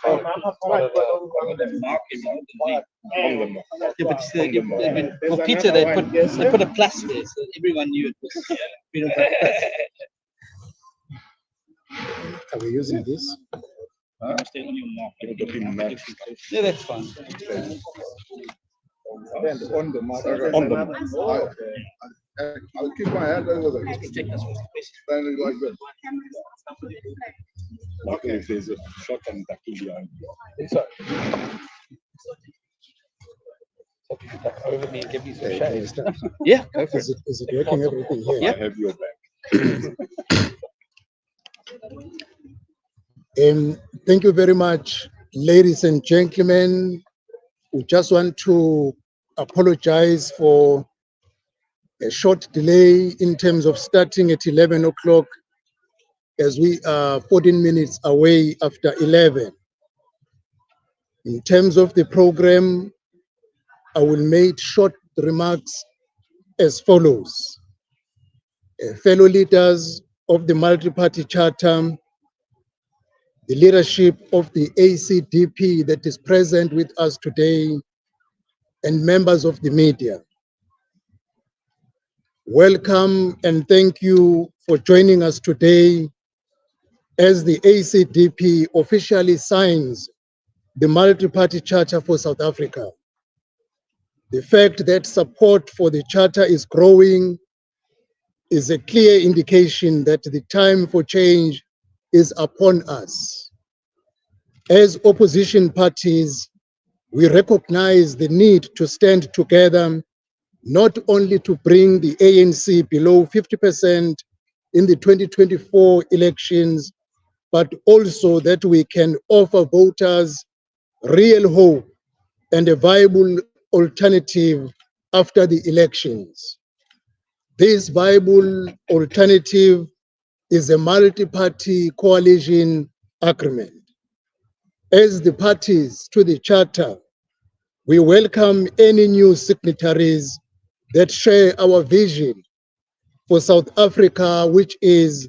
Yeah, but for Peter, they put a plus there, so everyone knew it was freedom. Are we using this? Yeah, that's fine. On the mark. I'll keep my hand over there. Standing like this. Okay, if there's a shot on the behind. Inside. So you can duck over me and give me some shade. Yeah, go for it. Is it working everything here? Yeah. I have your back. Thank you very much, ladies and gentlemen. We just want to apologize for a short delay in terms of starting at 11 o'clock, as we are 14 minutes away after 11. In terms of the program, I will make short remarks as follows. Fellow leaders of the multi-party charter, the leadership of the ACDP that is present with us today, and members of the media. Welcome and thank you for joining us today as the ACDP officially signs the multi-party charter for South Africa. The fact that support for the charter is growing is a clear indication that the time for change is upon us. As opposition parties, we recognize the need to stand together, not only to bring the ANC below 50% in the 2024 elections, but also that we can offer voters real hope and a viable alternative after the elections. This viable alternative is a multi-party coalition agreement. As the parties to the charter, we welcome any new signatories that share our vision for South Africa, which is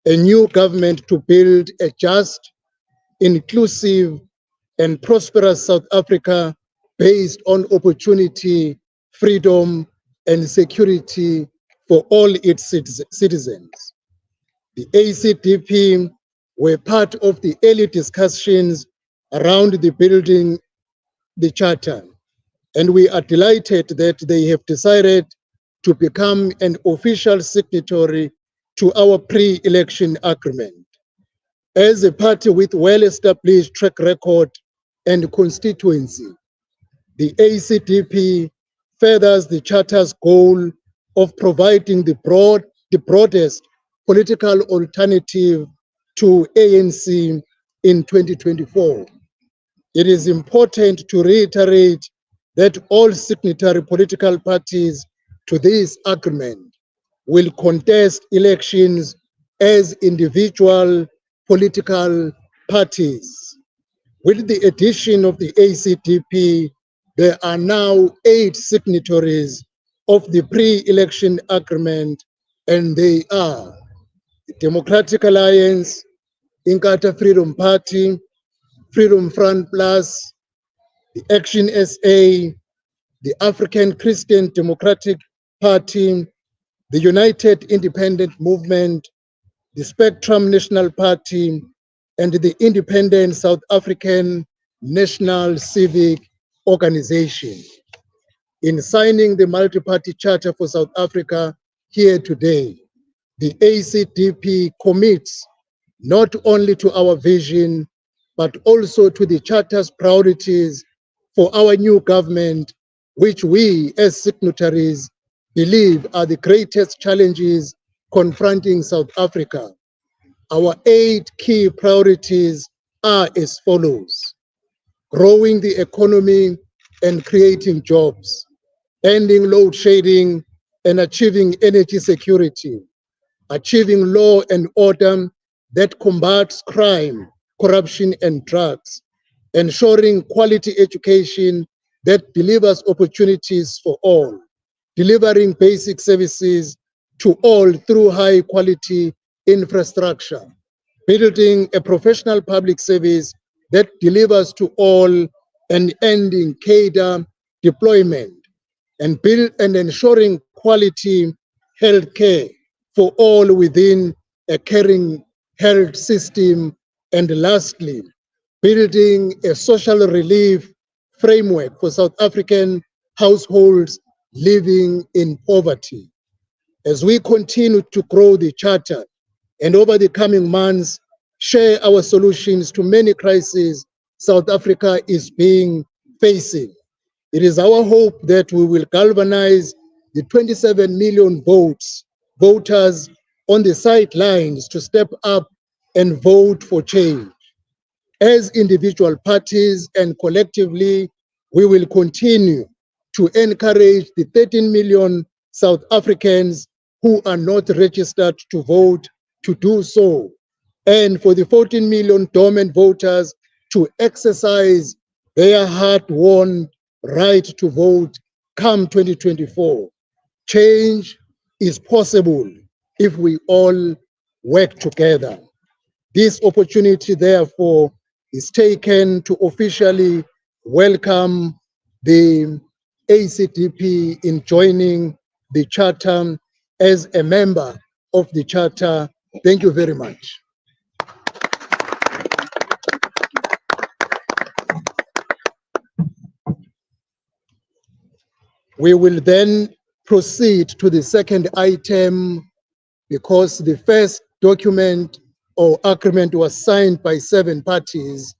a new government to build a just, inclusive, and prosperous South Africa based on opportunity, freedom, and security for all its citizens. The ACDP were part of the early discussions around the building the charter, and we are delighted that they have decided to become an official signatory to our pre-election agreement. As a party with well-established track record and constituency, the ACDP furthers the charter's goal of providing the broadest political alternative to ANC in 2024. It is important to reiterate that all signatory political parties to this agreement will contest elections as individual political parties. With the addition of the ACDP, there are now 8 signatories of the pre-election agreement, and they are the Democratic Alliance, Inkatha Freedom Party, Freedom Front Plus, the Action SA, the African Christian Democratic Party, the United Independent Movement, the Spectrum National Party, and the Independent South African National Civic Organization. In signing the multi-party charter for South Africa here today, the ACDP commits not only to our vision, but also to the charter's priorities for our new government, which we as signatories believe are the greatest challenges confronting South Africa. Our 8 key priorities are as follows: growing the economy and creating jobs, ending load shedding and achieving energy security, achieving law and order that combats crime, corruption, and drugs, ensuring quality education that delivers opportunities for all, delivering basic services to all through high-quality infrastructure, building a professional public service that delivers to all and ending cadre deployment and ensuring quality health care for all within a caring health system. And lastly, building a social relief framework for South African households living in poverty. As we continue to grow the Charter and over the coming months, share our solutions to many crises South Africa is being facing. It is our hope that we will galvanize the 27 million voters on the sidelines to step up and vote for change. As individual parties and collectively, we will continue to encourage the 13 million South Africans who are not registered to vote to do so, and for the 14 million dormant voters to exercise their hard-won right to vote come 2024. Change is possible if we all work together. This opportunity, therefore, is taken to officially welcome the ACDP in joining the Charter as a member of the Charter. Thank you very much. We will then proceed to the second item because the first document or agreement was signed by 7 parties.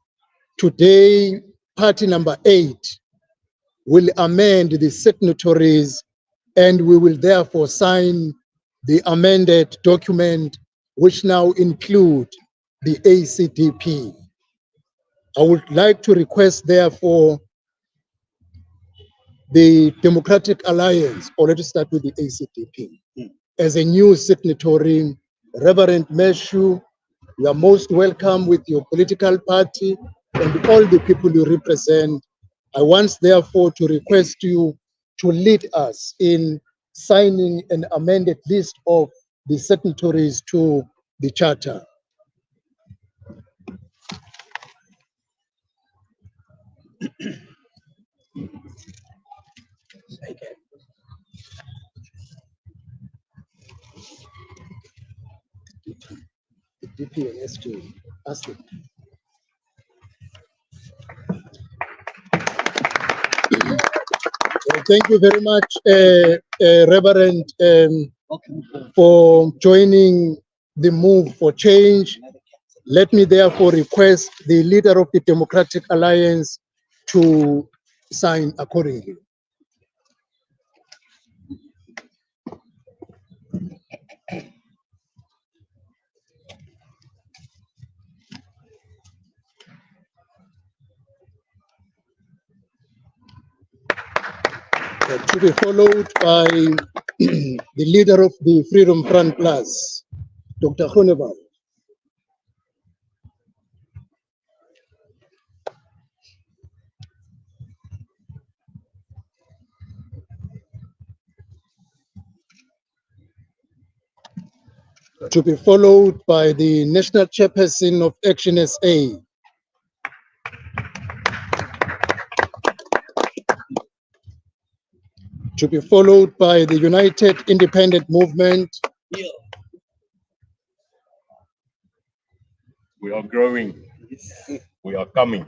Today, party number 8 will amend the signatories, and we will therefore sign the amended document, which now include the ACDP. I would like to request, therefore, the Democratic Alliance, or let us start with the ACDP, as a new signatory. Reverend Meshu, you are most welcome with your political party and all the people you represent. I want, therefore, to request you to lead us in signing an amended list of the signatories to the Charter. The DP and S2, ask them. Thank you very much, Reverend, for joining the move for change. Let me therefore request the leader of the Democratic Alliance to sign accordingly. To be followed by the leader of the Freedom Front Plus, Dr. Honeval. To be followed by the National Chairperson of Action SA, to be followed by the United Independent Movement. We are growing. We are coming.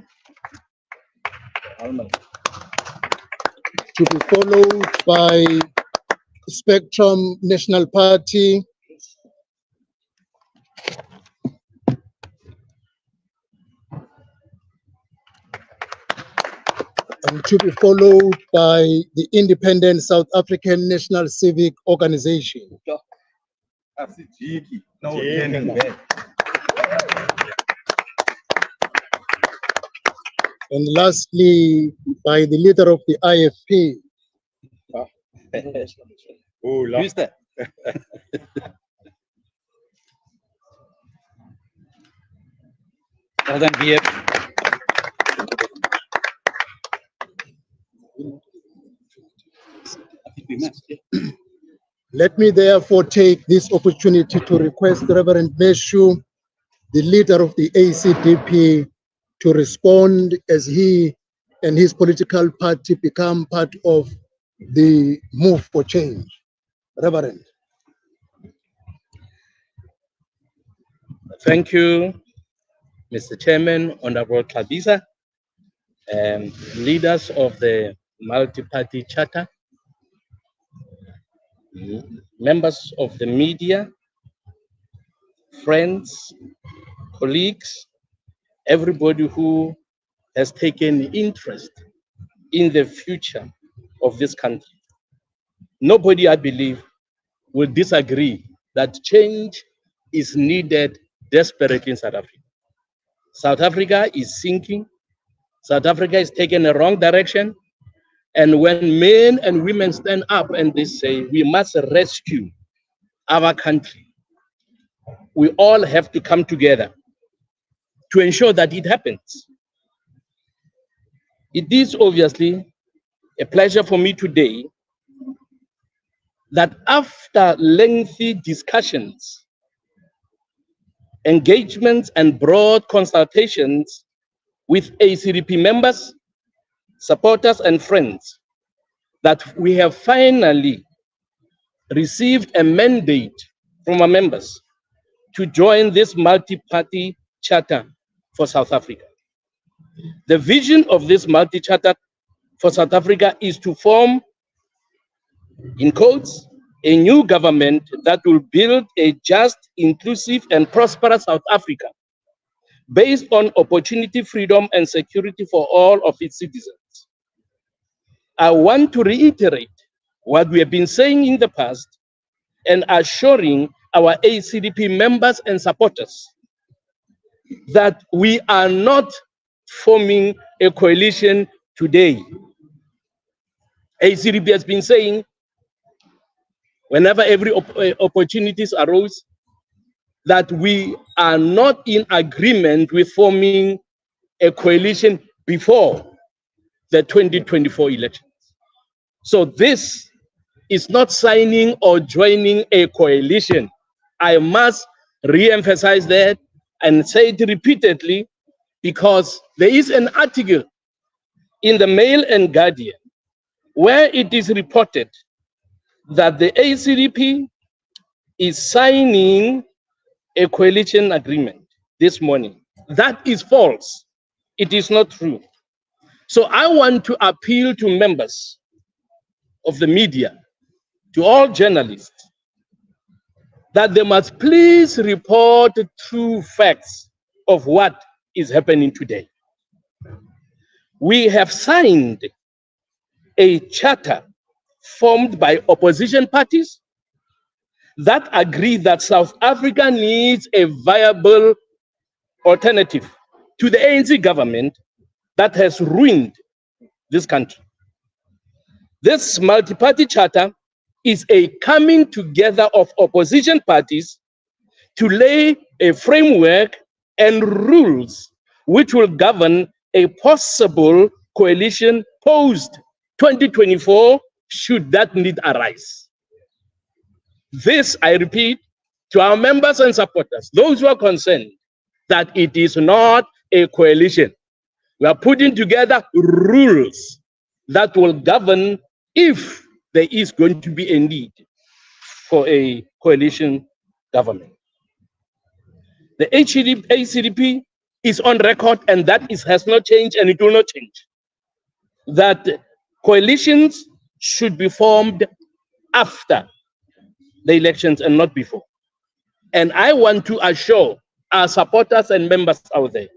To be followed by Spectrum National Party. And to be followed by the Independent South African National Civic Organization. ACDP. And lastly, by the leader of the IFP. Who's that? Well done, BF. I think we missed it. Let me therefore take this opportunity to request Reverend Meshu, the leader of the ACDP, to respond as he and his political party become part of the move for change. Reverend. Thank you, Mr. Chairman, Honorable Tabisa, leaders of the multi-party charter, members of the media, friends, colleagues, everybody who has taken interest in the future of this country. Nobody, I believe, will disagree that change is needed desperately in South Africa. South Africa is sinking. South Africa is taking a wrong direction. And when men and women stand up and they say, we must rescue our country, we all have to come together to ensure that it happens. It is obviously a pleasure for me today that after lengthy discussions, engagements, and broad consultations with ACDP members, supporters, and friends, that we have finally received a mandate from our members to join this multi-party charter for South Africa. The vision of this multi-charter for South Africa is to form, in quotes, a new government that will build a just, inclusive, and prosperous South Africa based on opportunity, freedom, and security for all of its citizens. I want to reiterate what we have been saying in the past and assuring our ACDP members and supporters that we are not forming a coalition today. ACDP has been saying, whenever every opportunities arose, that we are not in agreement with forming a coalition before the 2024 elections. So this is not signing or joining a coalition. I must re-emphasize that and say it repeatedly, because there is an article in the Mail and Guardian where it is reported that the ACDP is signing a coalition agreement this morning. That is false. It is not true. So I want to appeal to members of the media, to all journalists, that they must please report true facts of what is happening today. We have signed a charter formed by opposition parties that agree that South Africa needs a viable alternative to the ANC government that has ruined this country. This multi-party charter is a coming together of opposition parties to lay a framework and rules which will govern a possible coalition post 2024 should that need arise. This, I repeat, to our members and supporters, those who are concerned that it is not a coalition. We are putting together rules that will govern if there is going to be a need for a coalition government. The ACDP is on record, and that has not changed, and it will not change, that coalitions should be formed after the elections and not before. And I want to assure our supporters and members out there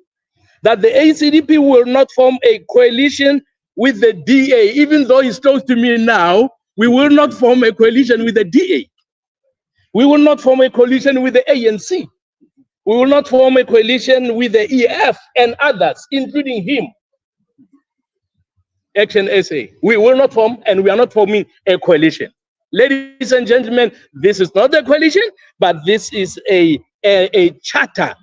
that the ACDP will not form a coalition with the DA. Even though he's close to me now, we will not form a coalition with the DA. We will not form a coalition with the ANC. We will not form a coalition with the EF and others, including him, Action SA. We will not form, and we are not forming a coalition. Ladies and gentlemen, this is not a coalition, but this is a charter,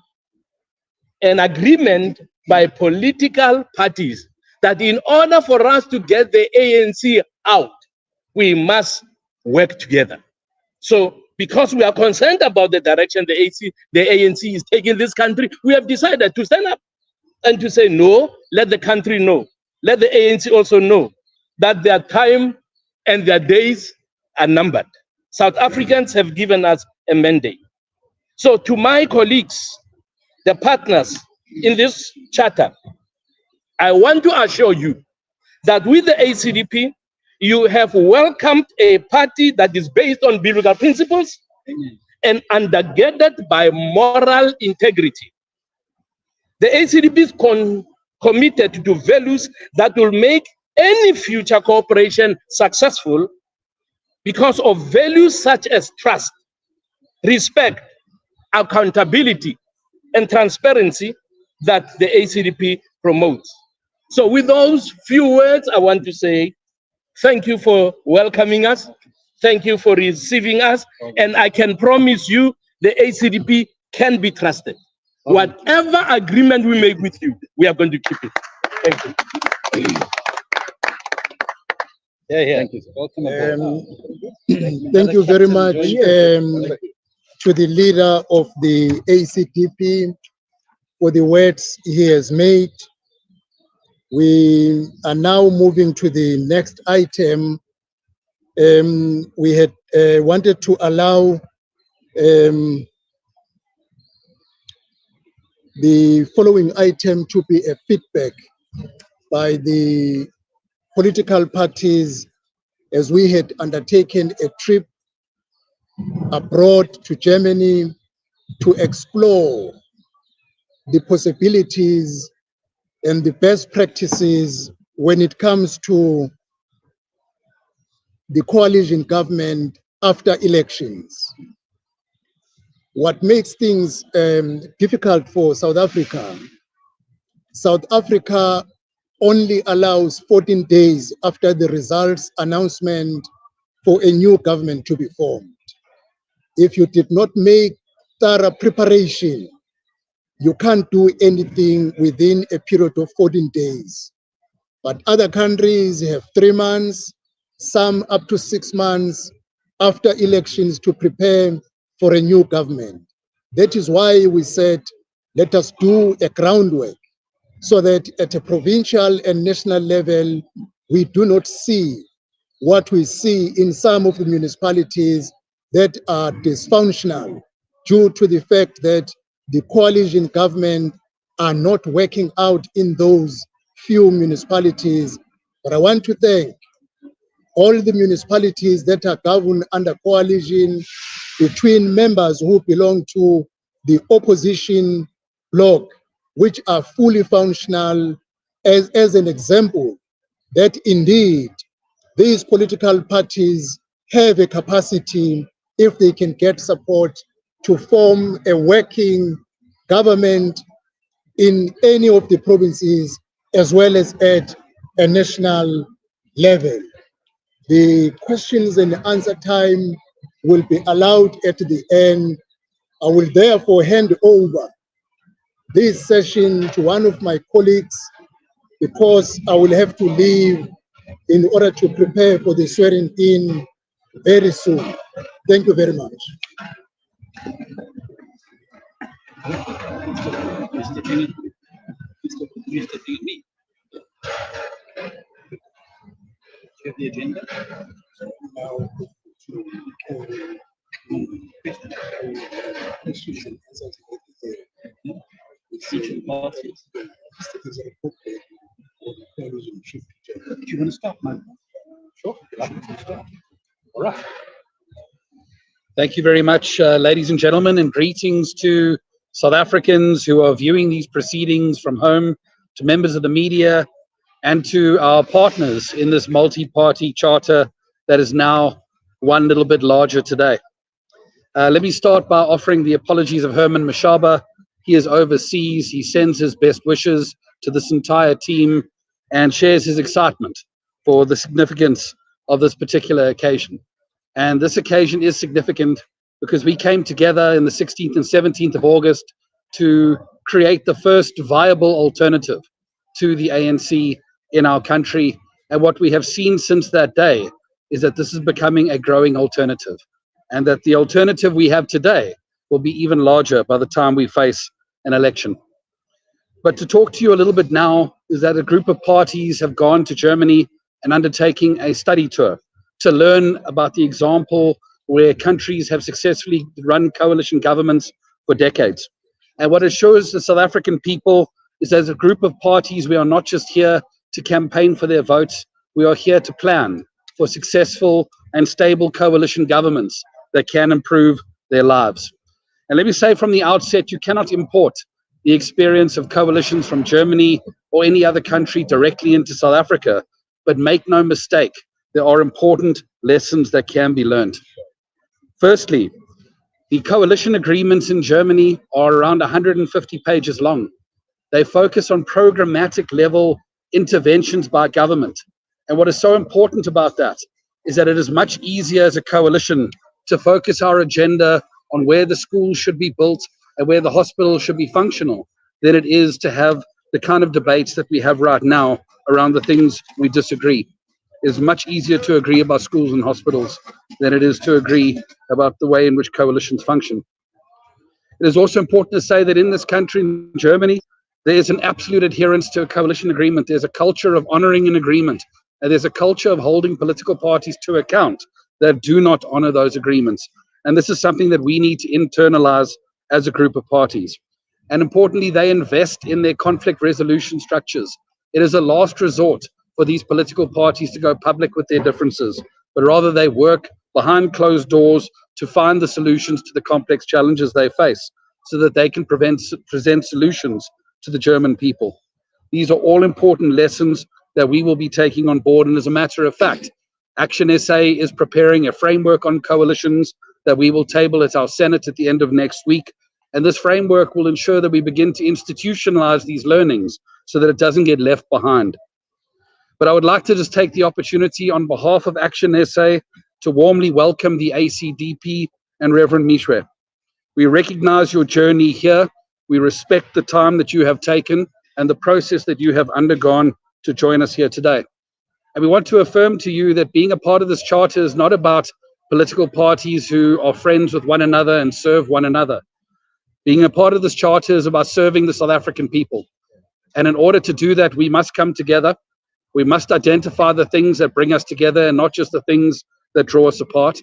an agreement by political parties that in order for us to get the ANC out, we must work together. So because we are concerned about the direction the ANC is taking this country, we have decided to stand up and to say, no, let the country know, let the ANC also know that their time and their days are numbered. South Africans have given us a mandate. So to my colleagues, the partners in this charter, I want to assure you that with the ACDP, you have welcomed a party that is based on biblical principles and undergirded by moral integrity. The ACDP is committed to values that will make any future cooperation successful because of values such as trust, respect, accountability, and transparency that the ACDP promotes. So with those few words, I want to say thank you for welcoming us. Thank you for receiving us. And I can promise you the ACDP can be trusted. Whatever agreement we make with you, we are going to keep it. Thank you. Thank you. Welcome aboard. Thank you very much to the leader of the ACDP for the words he has made. We are now moving to the next item. We had wanted to allow the following item to be a feedback by the political parties as we had undertaken a trip abroad to Germany to explore the possibilities and the best practices when it comes to the coalition government after elections. What makes things difficult for South Africa only allows 14 days after the results announcement for a new government to be formed. If you did not make thorough preparation, you can't do anything within a period of 14 days. But other countries have 3 months, some up to 6 months after elections to prepare for a new government. That is why we said, let us do a groundwork so that at a provincial and national level, we do not see what we see in some of the municipalities that are dysfunctional due to the fact that the coalition government are not working out in those few municipalities. But I want to thank all the municipalities that are governed under coalition between members who belong to the opposition bloc, which are fully functional, as an example that indeed these political parties have a capacity, if they can get support, to form a working government in any of the provinces as well as at a national level. The questions and answer time will be allowed at the end. I will therefore hand over this session to one of my colleagues because I will have to leave in order to prepare for the swearing in very soon. Thank you very much. The agenda. Do you want to start, man? Sure. All right. Thank you very much, ladies and gentlemen, and greetings to South Africans who are viewing these proceedings from home, to members of the media, and to our partners in this multi-party charter that is now one little bit larger today. Let me start by offering the apologies of Herman Mashaba. He is overseas. He sends his best wishes to this entire team and shares his excitement for the significance of this particular occasion. And this occasion is significant because we came together in the 16th and 17th of August to create the first viable alternative to the ANC in our country. And what we have seen since that day is that this is becoming a growing alternative, and that the alternative we have today will be even larger by the time we face an election. But to talk to you a little bit now is that a group of parties have gone to Germany and undertaking a study tour to learn about the example where countries have successfully run coalition governments for decades. And what it shows the South African people is as a group of parties, we are not just here to campaign for their votes, we are here to plan for successful and stable coalition governments that can improve their lives. And let me say from the outset, you cannot import the experience of coalitions from Germany or any other country directly into South Africa, but make no mistake, there are important lessons that can be learned. Firstly, the coalition agreements in Germany are around 150 pages long. They focus on programmatic level interventions by government. And what is so important about that is that it is much easier as a coalition to focus our agenda on where the schools should be built and where the hospitals should be functional than it is to have the kind of debates that we have right now around the things we disagree. It's much easier to agree about schools and hospitals than it is to agree about the way in which coalitions function. It is also important to say that in this country, in Germany, there is an absolute adherence to a coalition agreement. There's a culture of honoring an agreement, and there's a culture of holding political parties to account that do not honor those agreements. And this is something that we need to internalize as a group of parties. And importantly, they invest in their conflict resolution structures. It is a last resort for these political parties to go public with their differences, but rather they work behind closed doors to find the solutions to the complex challenges they face so that they can present solutions to the German people. These are all important lessons that we will be taking on board. And as a matter of fact, Action SA is preparing a framework on coalitions that we will table at our Senate at the end of next week. And this framework will ensure that we begin to institutionalize these learnings so that it doesn't get left behind. But I would like to just take the opportunity on behalf of Action SA to warmly welcome the ACDP and Reverend Mishwe. We recognize your journey here. We respect the time that you have taken and the process that you have undergone to join us here today. And we want to affirm to you that being a part of this charter is not about political parties who are friends with one another and serve one another. Being a part of this charter is about serving the South African people. And in order to do that, we must come together. We must identify the things that bring us together and not just the things that draw us apart.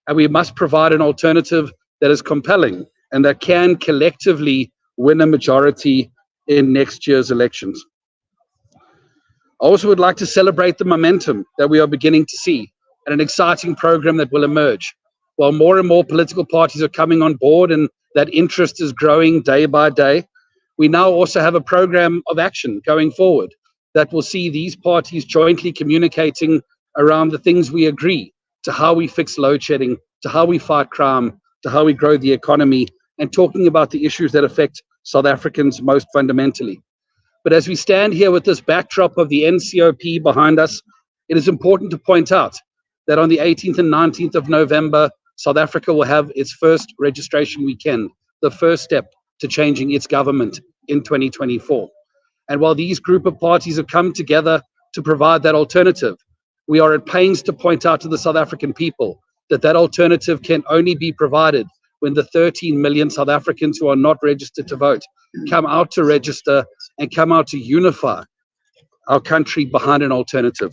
And we must provide an alternative that is compelling and that can collectively win a majority in next year's elections. I also would like to celebrate the momentum that we are beginning to see and an exciting program that will emerge. While more and more political parties are coming on board and that interest is growing day by day, we now also have a program of action going forward that will see these parties jointly communicating around the things we agree, to how we fix load shedding, to how we fight crime, to how we grow the economy, and talking about the issues that affect South Africans most fundamentally. But as we stand here with this backdrop of the NCOP behind us, it is important to point out that on the 18th and 19th of November, South Africa will have its first registration weekend, the first step to changing its government in 2024. And while these group of parties have come together to provide that alternative, we are at pains to point out to the South African people that that alternative can only be provided when the 13 million South Africans who are not registered to vote come out to register and come out to unify our country behind an alternative.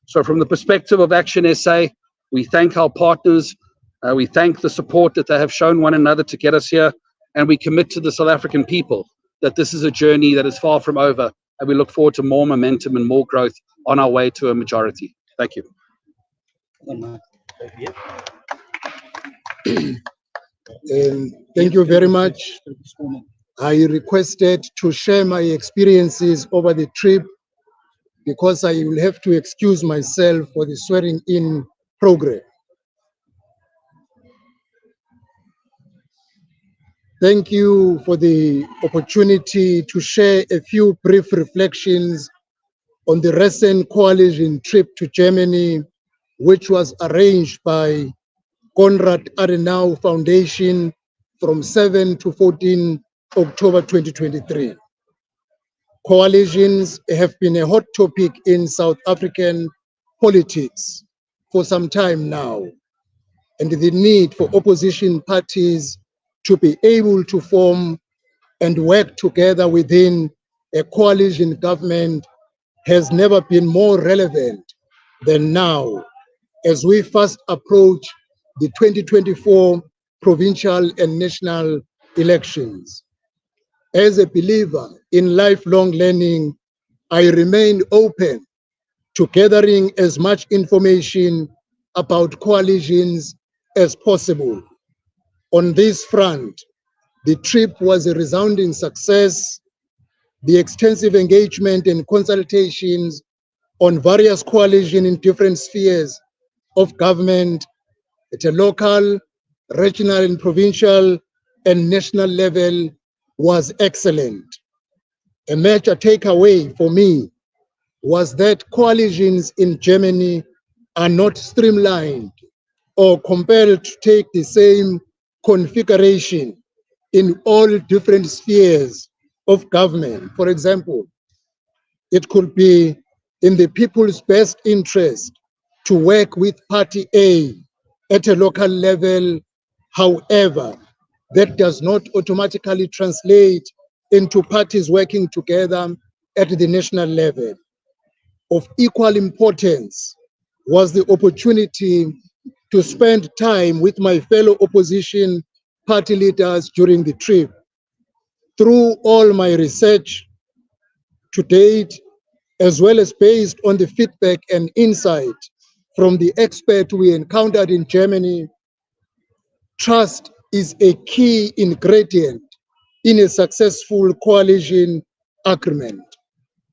So from the perspective of Action SA, we thank our partners, we thank the support that they have shown one another to get us here, and we commit to the South African people that this is a journey that is far from over, and we look forward to more momentum and more growth on our way to a majority. Thank you. Thank you very much. I requested to share my experiences over the trip because I will have to excuse myself for the swearing in program. Thank you for the opportunity to share a few brief reflections on the recent coalition trip to Germany, which was arranged by Konrad Adenauer Foundation from 7 to 14 October 2023. Coalitions have been a hot topic in South African politics for some time now, and the need for opposition parties to be able to form and work together within a coalition government has never been more relevant than now as we fast approach the 2024 provincial and national elections. As a believer in lifelong learning, I remain open to gathering as much information about coalitions as possible. On this front, the trip was a resounding success. The extensive engagement and consultations on various coalitions in different spheres of government at a local, regional, and provincial and national level was excellent. A major takeaway for me was that coalitions in Germany are not streamlined or compelled to take the same configuration in all different spheres of government. For example, it could be in the people's best interest to work with party A at a local level. However, that does not automatically translate into parties working together at the national level. Of equal importance was the opportunity to spend time with my fellow opposition party leaders during the trip. Through all my research to date, as well as based on the feedback and insight from the experts we encountered in Germany, trust is a key ingredient in a successful coalition agreement.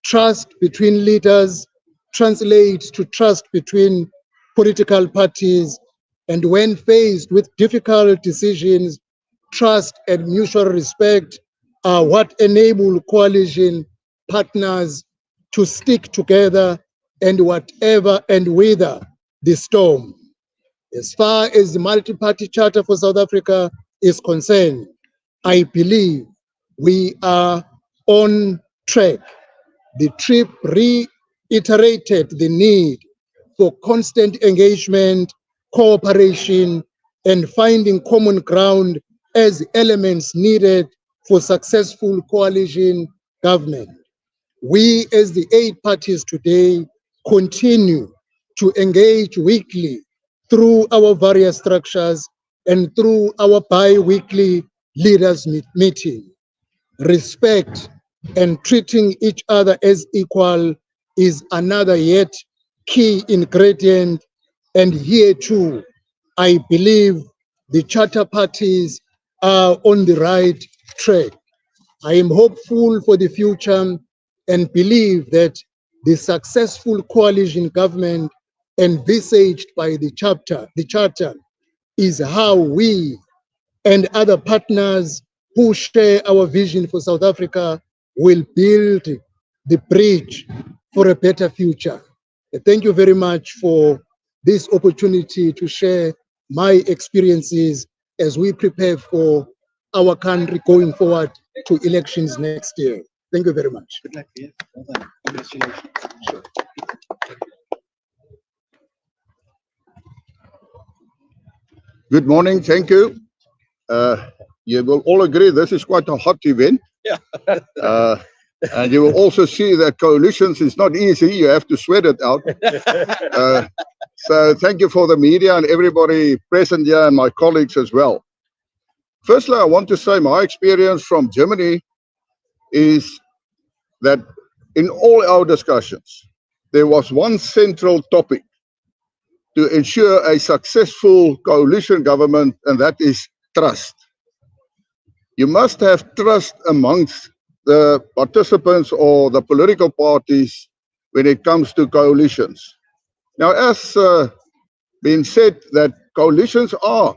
Trust between leaders translates to trust between political parties, and when faced with difficult decisions, trust and mutual respect are what enable coalition partners to stick together and whatever and weather the storm. As far as the multi-party charter for South Africa is concerned, I believe we are on track. The trip reiterated the need for constant engagement, cooperation, and finding common ground as elements needed for successful coalition government. We, as the 8 parties today, continue to engage weekly through our various structures and through our bi-weekly leaders meeting. Respect and treating each other as equal is another yet key ingredient, and here too, I believe the charter parties are on the right track. I am hopeful for the future and believe that the successful coalition government envisaged by the charter is how we and other partners who share our vision for South Africa will build the bridge for a better future. Thank you very much for this opportunity to share my experiences as we prepare for our country going forward to elections next year. Thank you very much. Good morning, thank you. You will all agree this is quite a hot event. Yeah. And you will also see that coalitions is not easy. You have to sweat it out. So thank you for the media and everybody present here and my colleagues as well. Firstly, I want to say my experience from Germany is that in all our discussions, there was one central topic to ensure a successful coalition government, and that is trust. You must have trust amongst the participants or the political parties when it comes to coalitions. Now, as been said, that coalitions are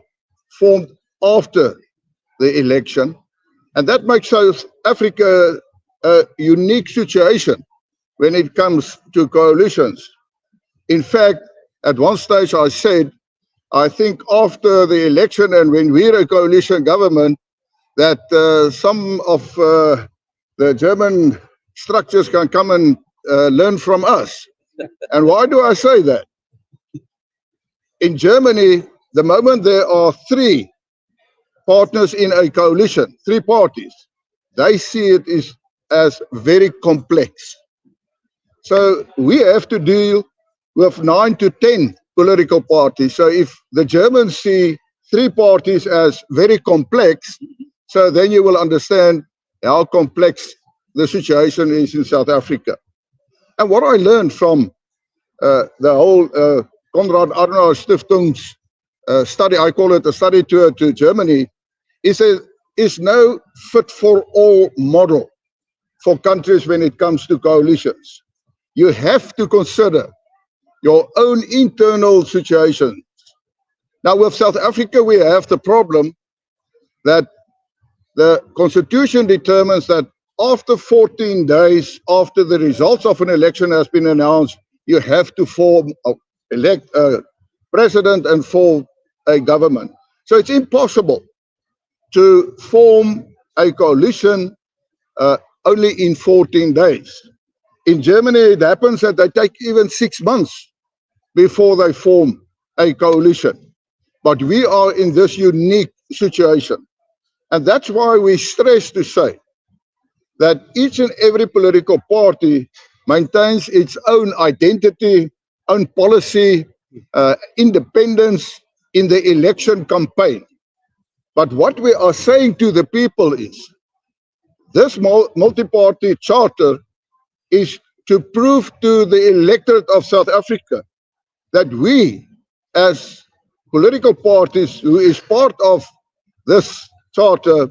formed after the election, and that makes South Africa a unique situation when it comes to coalitions. In fact, at one stage I said, I think after the election and when we're a coalition government, that some of the German structures can come and learn from us. And why do I say that? In Germany, the moment there are 3 partners in a coalition, 3 parties, they see it as very complex. So we have to deal with 9 to 10 political parties. So if the Germans see 3 parties as very complex, so then you will understand how complex the situation is in South Africa. And what I learned from the whole Konrad Adenauer Stiftung's study, I call it a study tour to Germany, is no fit-for-all model for countries when it comes to coalitions. You have to consider your own internal situation. Now with South Africa, we have the problem that the Constitution determines that after 14 days after the results of an election has been announced, you have to elect a president and form a government. So it's impossible to form a coalition only in 14 days. In Germany, it happens that they take even 6 months before they form a coalition. But we are in this unique situation. And that's why we stress to say that each and every political party maintains its own identity, own policy, independence in the election campaign. But what we are saying to the people is, this multi-party charter is to prove to the electorate of South Africa that we, as political parties who is part of this charter,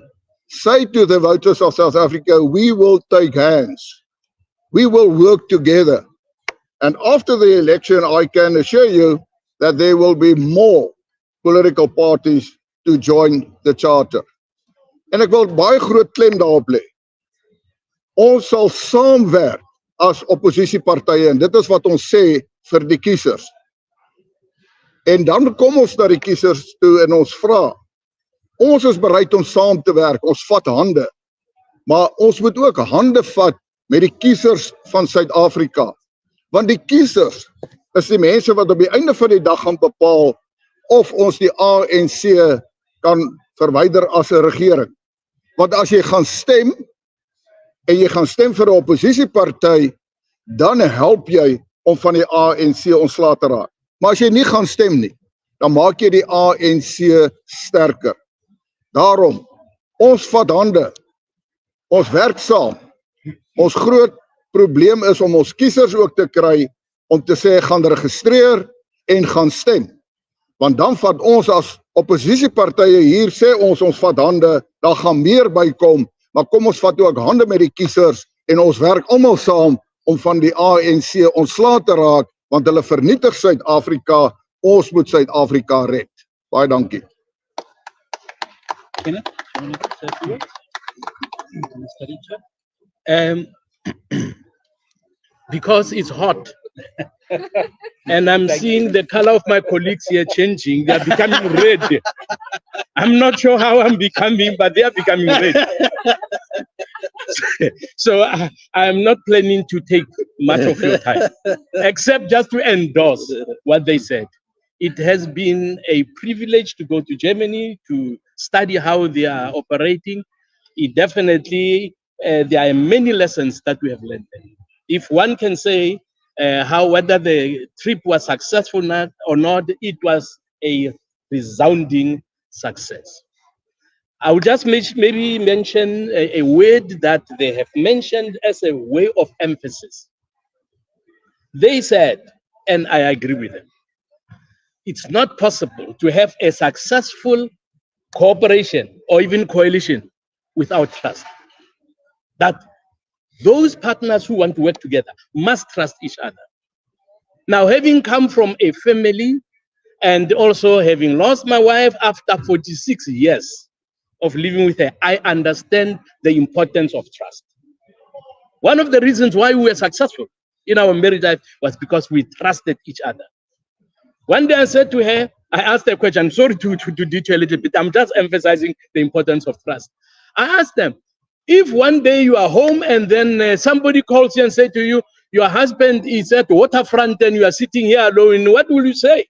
say to the voters of South Africa, we will take hands. We will work together. And after the election, I can assure you that there will be more political parties to join the charter. En ek wil baie groot klem daarop lê. Ons sal saamwerk as oppositiepartye en dit is wat ons sê vir die kiesers. En dan kom ons na die kiesers toe en ons vra, ons is bereid om saam te werk, ons vat hande, maar ons moet ook hande vat met die kiesers van Suid-Afrika. Want die kiesers is die mense wat op die einde van die dag gaan bepaal of ons die ANC kan verwyder as 'n regering. Want as jy gaan stem, en jy gaan stem vir 'n oppositieparty, dan help jy om van die ANC ontslae te raak. Maar as jy nie gaan stem nie, dan maak jy die ANC sterker. Daarom, ons vat hande, ons werk saam. Ons groot probleem is om ons kiesers ook te kry, om te sê, gaan registreer en gaan stem. Want dan vat ons as oppositiepartye hier, sê ons vat hande, daar gaan meer bykom, maar kom ons vat ook hande met die kiesers en ons werk almal saam om van die ANC ontslae te raak, want hulle vernietig Suid-Afrika, ons moet Suid-Afrika red. Baie dankie. Because it's hot and I'm seeing the color of my colleagues here changing, they are becoming red. I'm not sure how I'm becoming, but they are becoming red. So I'm not planning to take much of your time, except just to endorse what they said. It has been a privilege to go to Germany to study how they are operating. It definitely, there are many lessons that we have learned. If one can say whether the trip was successful or not, it was a resounding success. I will just maybe mention a word that they have mentioned as a way of emphasis. They said, and I agree with them, it's not possible to have a successful cooperation or even coalition without trust. That those partners who want to work together must trust each other. Now, having come from a family and also having lost my wife after 46 years of living with her, I understand the importance of trust. One of the reasons why we were successful in our marriage life was because we trusted each other. One day I said to her, I asked her a question, I'm sorry to detail a little bit, I'm just emphasizing the importance of trust. I asked them, if one day you are home and then somebody calls you and says to you, your husband is at the waterfront and you are sitting here alone, what will you say?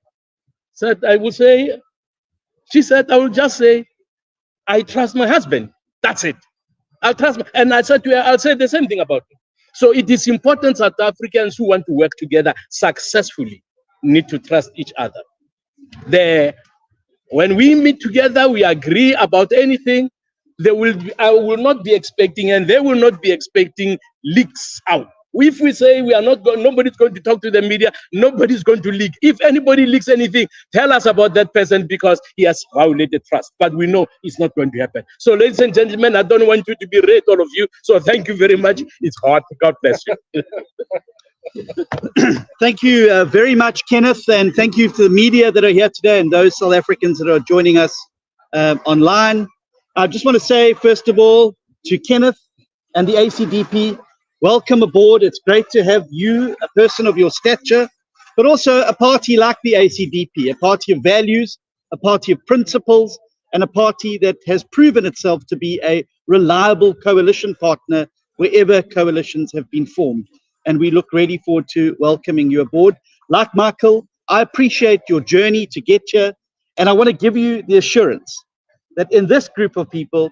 She said, I will just say, I trust my husband. That's it. I trust, and I said to her, I'll say the same thing about it. So it is important South Africans who want to work together successfully need to trust each other. When we meet together, we agree about anything. I will not be expecting, and they will not be expecting leaks out. If we say we are not going, nobody's going to talk to the media, nobody's going to leak. If anybody leaks anything, tell us about that person because he has violated trust. But we know it's not going to happen. So, ladies and gentlemen, I don't want you to be red, all of you. So, thank you very much. It's hard. God bless you. Thank you very much, Kenneth, and thank you to the media that are here today and those South Africans that are joining us online. I just want to say, first of all, to Kenneth and the ACDP, welcome aboard. It's great to have you, a person of your stature, but also a party like the ACDP, a party of values, a party of principles, and a party that has proven itself to be a reliable coalition partner wherever coalitions have been formed. And we look really forward to welcoming you aboard. Like Michael, I appreciate your journey to get here, and I want to give you the assurance that in this group of people,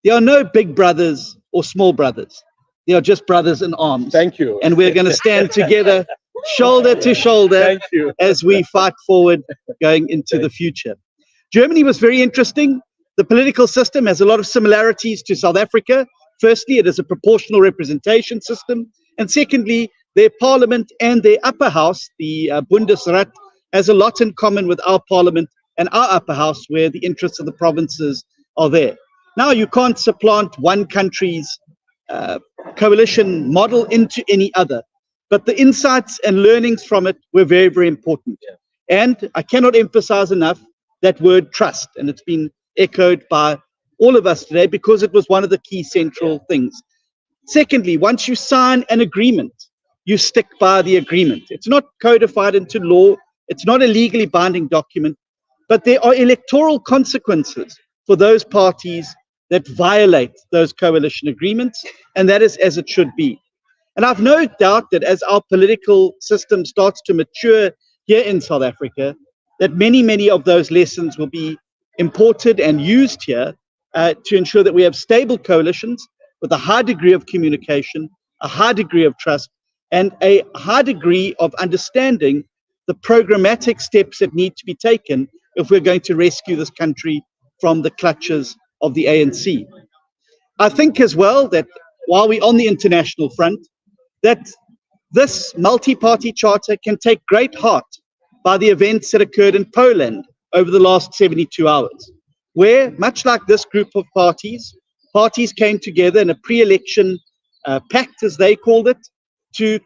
there are no big brothers or small brothers. They are just brothers in arms. Thank you. And we're going to stand together, shoulder to shoulder, Thank you. as we fight forward going into the future. Germany was very interesting. The political system has a lot of similarities to South Africa. Firstly, it is a proportional representation system. And secondly, their parliament and their upper house, the Bundesrat, has a lot in common with our parliament and our upper house, where the interests of the provinces are there. Now, you can't supplant one country's coalition model into any other, but the insights and learnings from it were very, very important. And I cannot emphasize enough that word trust, and it's been echoed by all of us today because it was one of the key central things. Secondly, once you sign an agreement, you stick by the agreement. It's not codified into law. It's not a legally binding document, but there are electoral consequences for those parties that violate those coalition agreements, and that is as it should be. And I've no doubt that as our political system starts to mature here in South Africa, that many, many of those lessons will be imported and used here to ensure that we have stable coalitions with a high degree of communication, a high degree of trust, and a high degree of understanding the programmatic steps that need to be taken if we're going to rescue this country from the clutches of the ANC. I think as well that while we're on the international front, that this multi-party charter can take great heart by the events that occurred in Poland over the last 72 hours, where, much like this group of parties came together in a pre-election pact, as they called it, to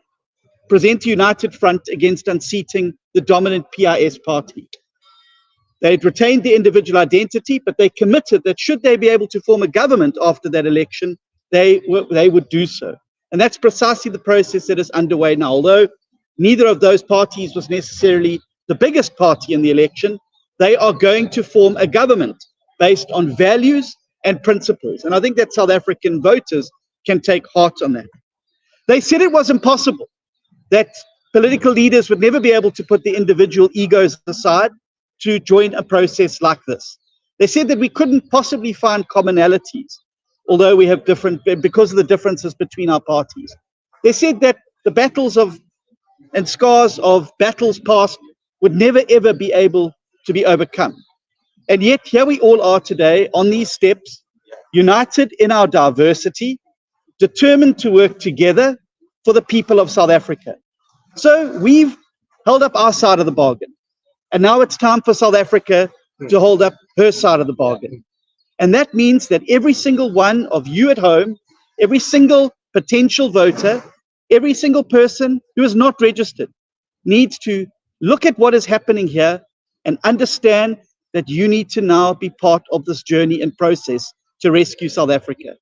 present a united front against unseating the dominant PIS party. They had retained their individual identity, but they committed that should they be able to form a government after that election, they would do so. And that's precisely the process that is underway now. Although neither of those parties was necessarily the biggest party in the election, they are going to form a government based on values and principles. And I think that South African voters can take heart on that. They said it was impossible, that political leaders would never be able to put the individual egos aside to join a process like this. They said that we couldn't possibly find commonalities, although we have different, because of the differences between our parties. They said that the battles of and scars of battles past would never ever be able to be overcome. And yet here we all are today on these steps, united in our diversity, determined to work together for the people of South Africa. So we've held up our side of the bargain. And now it's time for South Africa to hold up her side of the bargain. And that means that every single one of you at home, every single potential voter, every single person who is not registered needs to look at what is happening here and understand that you need to now be part of this journey and process to rescue South Africa.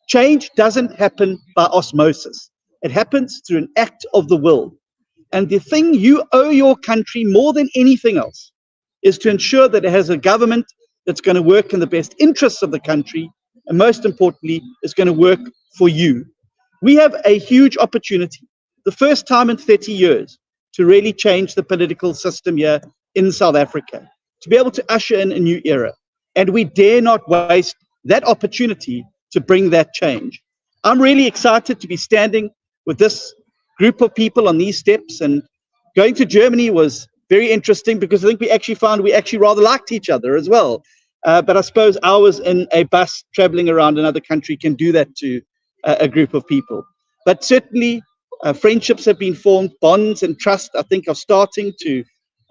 Change doesn't happen by osmosis. It happens through an act of the will. And the thing you owe your country more than anything else is to ensure that it has a government that's going to work in the best interests of the country, and most importantly, is going to work for you. We have a huge opportunity, the first time in 30 years, to really change the political system here in South Africa, to be able to usher in a new era. And we dare not waste that opportunity to bring that change. I'm really excited to be standing with this group of people on these steps, and going to Germany was very interesting because I think we actually found we actually rather liked each other as well. But I suppose hours in a bus traveling around another country can do that to a group of people. But certainly friendships have been formed, bonds and trust I think are starting to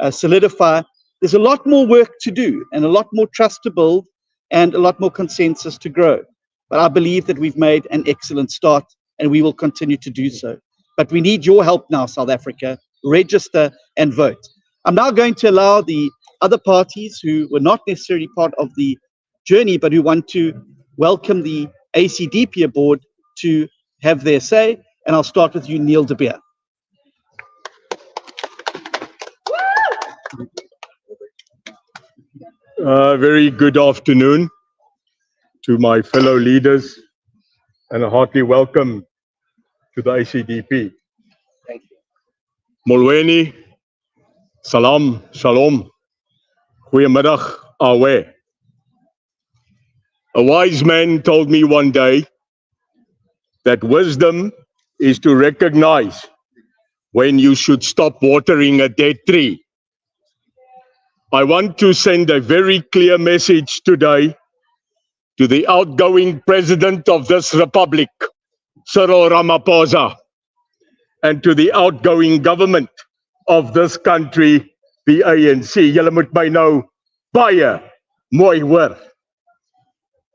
solidify. There's a lot more work to do and a lot more trust to build and a lot more consensus to grow. But I believe that we've made an excellent start and we will continue to do so. But we need your help now, South Africa. Register and vote. I'm now going to allow the other parties who were not necessarily part of the journey, but who want to welcome the ACDP aboard to have their say. And I'll start with you, Neil de Beer. Very good afternoon to my fellow leaders and a hearty welcome to the ACDP. Thank you. Molweni, salam, shalom, goeiemiddag, awe. A wise man told me one day that wisdom is to recognize when you should stop watering a dead tree. I want to send a very clear message today to the outgoing president of this republic, Cyril Ramaphosa, and to the outgoing government of this country, the ANC. Julle moet my nou baie mooi hoor.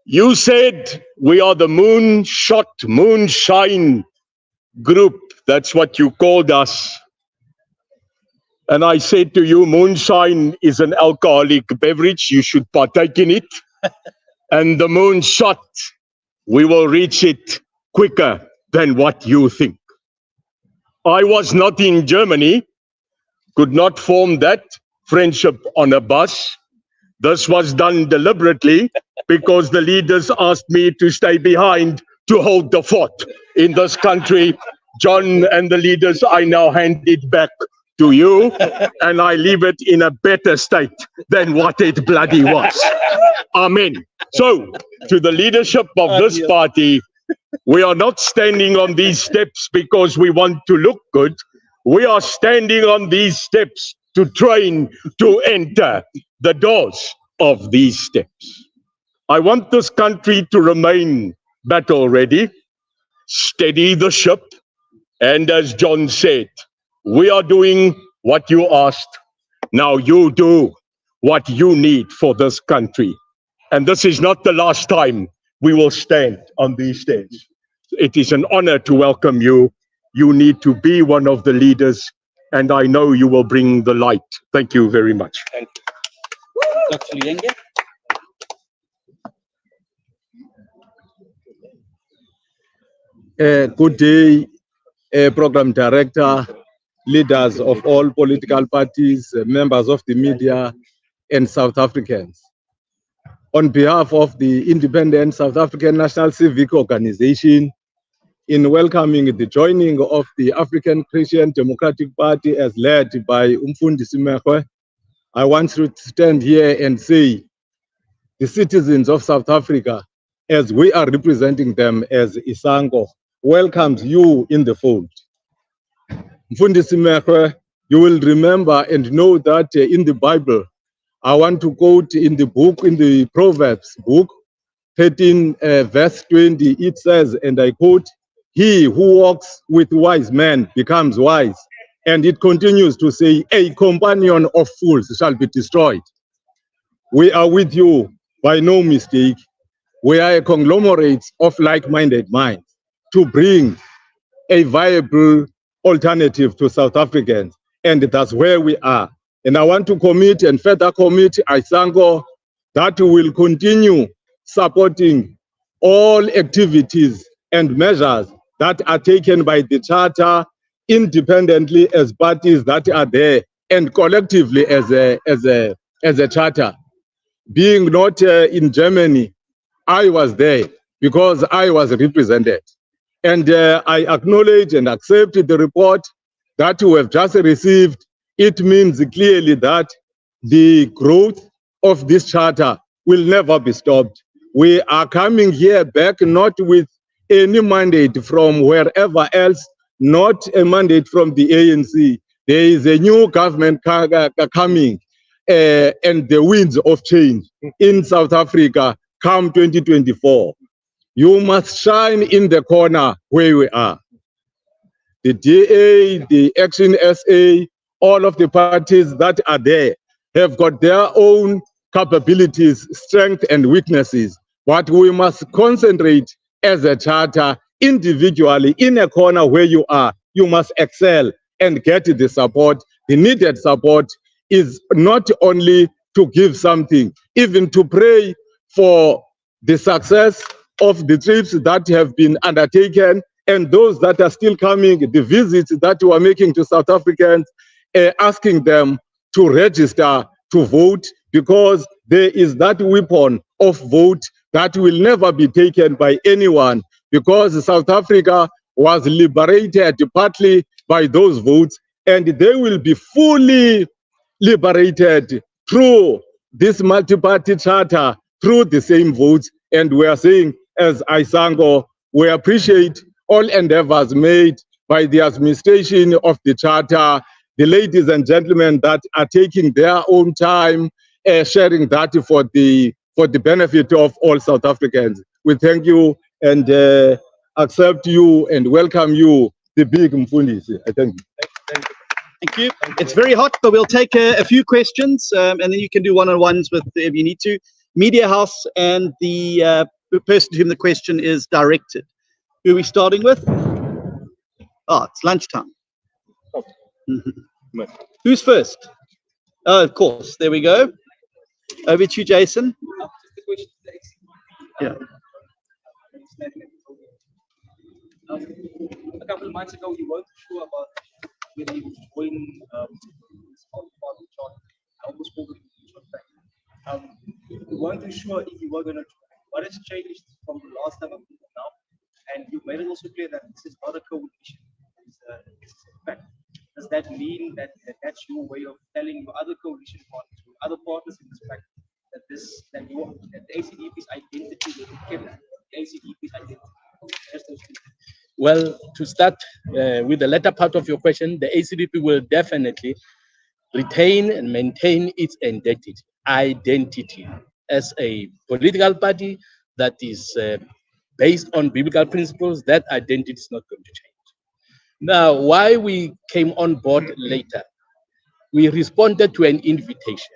You said we are the moonshot, moonshine group. That's what you called us. And I said to you, moonshine is an alcoholic beverage. You should partake in it. And the moonshot, we will reach it quicker than what you think. I was not in Germany, could not form that friendship on a bus. This was done deliberately because the leaders asked me to stay behind to hold the fort in this country. John and the leaders, I now hand it back to you, and I leave it in a better state than what it bloody was. Amen. So, to the leadership of this party, we are not standing on these steps because we want to look good. We are standing on these steps to train to enter the doors of these steps. I want this country to remain battle ready, steady the ship, and as John said, we are doing what you asked. Now you do what you need for this country. And this is not the last time we will stand on these stages. It is an honor to welcome you. You need to be one of the leaders, and I know you will bring the light. Thank you very much. Thank you. Dr. Luyenge. Good day, Program Director, leaders of all political parties, members of the media, and South Africans. On behalf of the Independent South African National Civic Organization, in welcoming the joining of the African Christian Democratic Party as led by Umfundisi Mekwe, I want to stand here and say the citizens of South Africa, as we are representing them as Isango, welcomes you in the fold. Mfundisi Mekwe, you will remember and know that in the Bible, I want to quote in the book, in the Proverbs book, 13 verse 20, it says, and I quote, "He who walks with wise men becomes wise." And it continues to say, "A companion of fools shall be destroyed." We are with you by no mistake. We are a conglomerate of like-minded minds to bring a viable alternative to South Africans. And that's where we are. And I want to commit and further commit Isango that we will continue supporting all activities and measures that are taken by the Charter independently as parties that are there and collectively as a charter. Being not in Germany, I was there because I was represented. And I acknowledge and accept the report that we have just received. It means clearly that the growth of this charter will never be stopped. We are coming here back not with any mandate from wherever else, not a mandate from the ANC. There is a new government coming, and the winds of change in South Africa come 2024. You must shine in the corner where we are. The DA, the Action SA, all of the parties that are there have got their own capabilities, strengths, and weaknesses. But we must concentrate as a charter individually in a corner where you are. You must excel and get the support. The needed support is not only to give something, even to pray for the success of the trips that have been undertaken and those that are still coming, the visits that we are making to South Africans, asking them to register to vote, because there is that weapon of vote that will never be taken by anyone, because South Africa was liberated partly by those votes, and they will be fully liberated through this multi-party charter, through the same votes. And we are saying, as Isango, we appreciate all endeavors made by the administration of the charter, the ladies and gentlemen that are taking their own time, sharing that for the benefit of all South Africans. We thank you and accept you and welcome you, the big Mfundisi. I thank you. Thank you. It's very hot, but we'll take a few questions, and then you can do one-on-ones with if you need to. Media House and the person to whom the question is directed. Who are we starting with? Oh, it's lunchtime. Who's first? Oh, of course. There we go. Over to you, Jason. Yeah. A couple of months ago, you weren't sure about whether you would join almost you weren't too sure if you were going to join. What has changed from the last time until now? And you've made it also clear that this is not a coalition. It's a fact. Does that mean that that's your way of telling your other coalition partners, your other partners in this fact, that the ACDP's identity will be kept, the ACDP's identity? Just those two. Well, to start with the latter part of your question, the ACDP will definitely retain and maintain its identity as a political party that is based on biblical principles. That identity is not going to change. Now, why we came on board later, we responded to an invitation.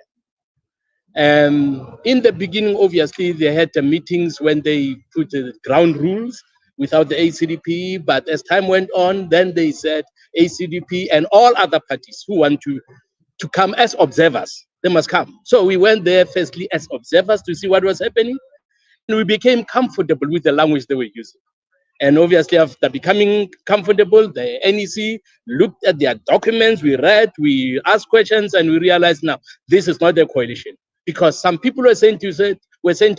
In the beginning, obviously, they had meetings when they put the ground rules without the ACDP, but as time went on, then they said ACDP and all other parties who want to come as observers, they must come. So we went there firstly as observers to see what was happening, and we became comfortable with the language they were using. And obviously, after becoming comfortable, the NEC looked at their documents, we read, we asked questions, and we realized now this is not a coalition, because some people were saying to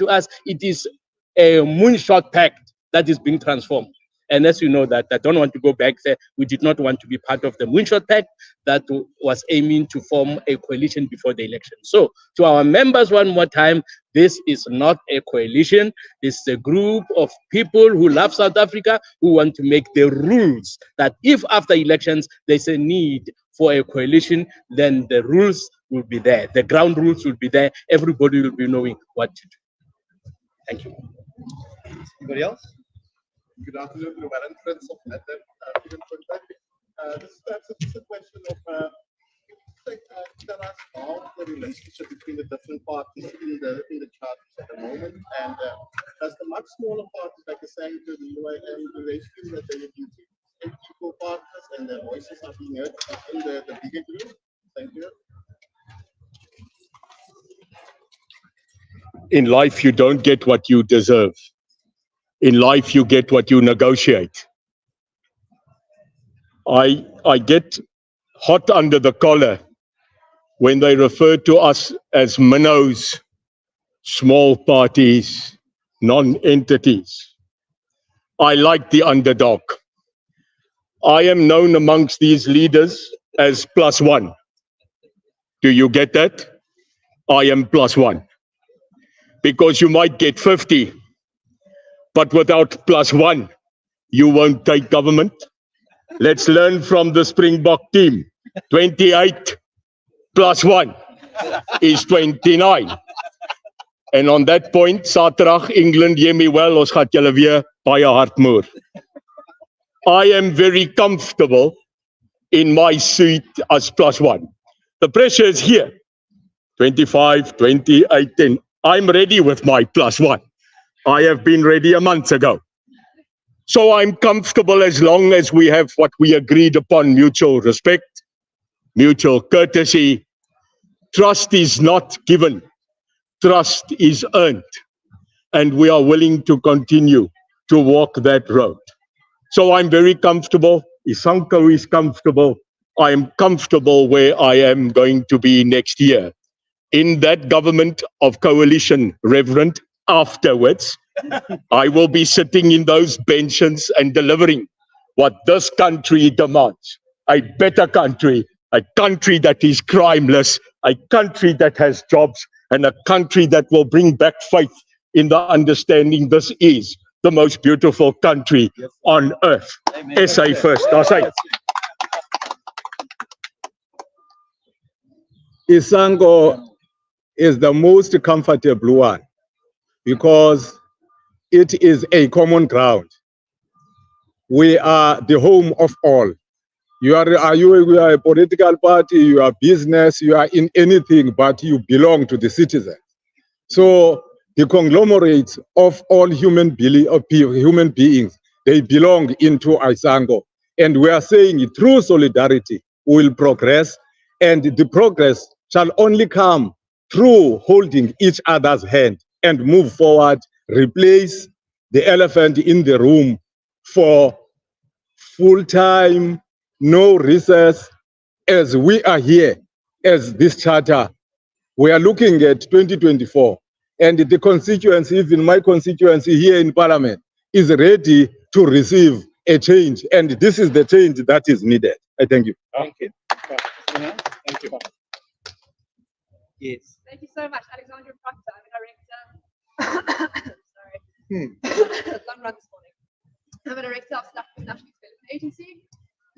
us it is a moonshot pact that is being transformed. And as you know, that I don't want to go back there, we did not want to be part of the moonshot pact that was aiming to form a coalition before the election. So to our members, one more time, this is not a coalition. This is a group of people who love South Africa, who want to make the rules that if after elections there's a need for a coalition, then the rules will be there. The ground rules will be there. Everybody will be knowing what to do. Thank you. Anybody else? Good afternoon, Warren Prince of London. This is perhaps a question of tell us about the relationship between the different parties in the charters at the moment, and does the much smaller parties, like you're saying to the UIM, do they feel that they will be equal partners and their voices are being heard in the bigger group? Thank you. In life, you don't get what you deserve. In life, you get what you negotiate. I get hot under the collar when they refer to us as minnows, small parties, non-entities. I like the underdog. I am known amongst these leaders as +1. Do you get that? I am +1. because you might get 50, but without +1, you won't take government. Let's learn from the Springbok team. 28 +1 is 29. And on that point, Saterdag, England, hear me well, ons gaat julle weer baie hard moer. I am very comfortable in my seat as +1. The pressure is here. 25, 28, and I'm ready with my +1. I have been ready a month ago. So I'm comfortable as long as we have what we agreed upon: mutual respect, mutual courtesy. Trust is not given, trust is earned. And we are willing to continue to walk that road. So I'm very comfortable. Isanko is comfortable. I am comfortable where I am going to be next year. In that government of coalition, Reverend, afterwards, I will be sitting in those benches and delivering what this country demands: a better country, a country that is crimeless, a country that has jobs, and a country that will bring back faith in the understanding this is the most beautiful country on earth. SA first, I say. Isango is the most comfortable one because it is a common ground. We are the home of all. You are a political party, you are business, you are in anything, but you belong to the citizens. So the conglomerate of all human beings, they belong into Isango. And we are saying through solidarity, we will progress, and the progress shall only come through holding each other's hand and move forward, replace the elephant in the room for full-time, no recess. As we are here, as this charter, we are looking at 2024, and the constituency, even my constituency here in Parliament, is ready to receive a change, and this is the change that is needed. I thank you. Thank you. Thank you. Yes. Thank you so much, Alexandra Proctor. I'm a director. Sorry. Long run this morning. I'm a director of South African National Development Agency.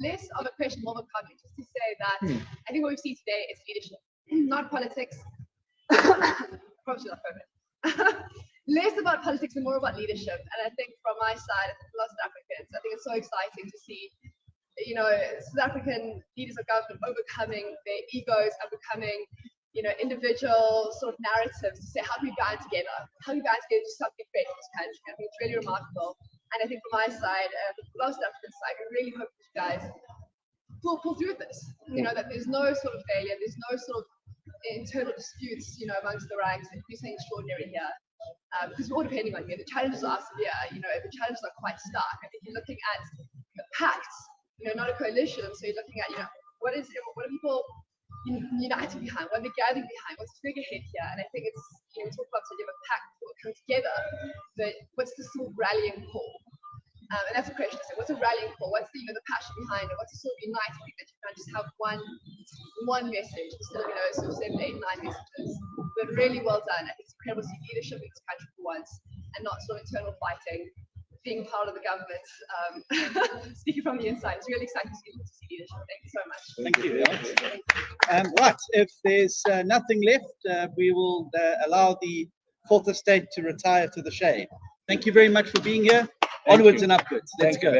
Less of a question, more of a comment, just to say that I think what we've seen today is leadership, not politics. Probably not perfect. Less about politics and more about leadership. And I think from my side, as a lot of South Africans, I think it's so exciting to see, you know, South African leaders of government overcoming their egos and becoming, you know, individual sort of narratives to say, how do we band together? How do we band together to do something great for this country? I think it's really remarkable. And I think from my side, from the South African side, I really hope that you guys pull through with this. You know, that there's no sort of failure, there's no sort of internal disputes, you know, amongst the ranks. It's something extraordinary here. Because we're all depending on you. The challenges are severe, you know, the challenges are quite stark. I think you're looking at pacts, you know, not a coalition. So you're looking at, you know, what are people united behind? What are they gathering behind? What's the figurehead here? And I think it's, you know, we talk about sort of a pact that will come together, but what's the sort of rallying call? And that's a question. So what's a rallying call? What's the, you know, the passion behind it? What's the sort of uniting thing that you can just have one message instead of, you know, sort of 7, 8, 9 messages? But really well done. I think it's incredible to see leadership in this country for once, and not sort of internal fighting, being part of the government, speaking from the inside. It's really exciting to see leadership. Thank you so much. Thank you. Right, if there's nothing left, we will allow the fourth estate to retire to the shade. Thank you very much for being here. Onwards and upwards. Let's go.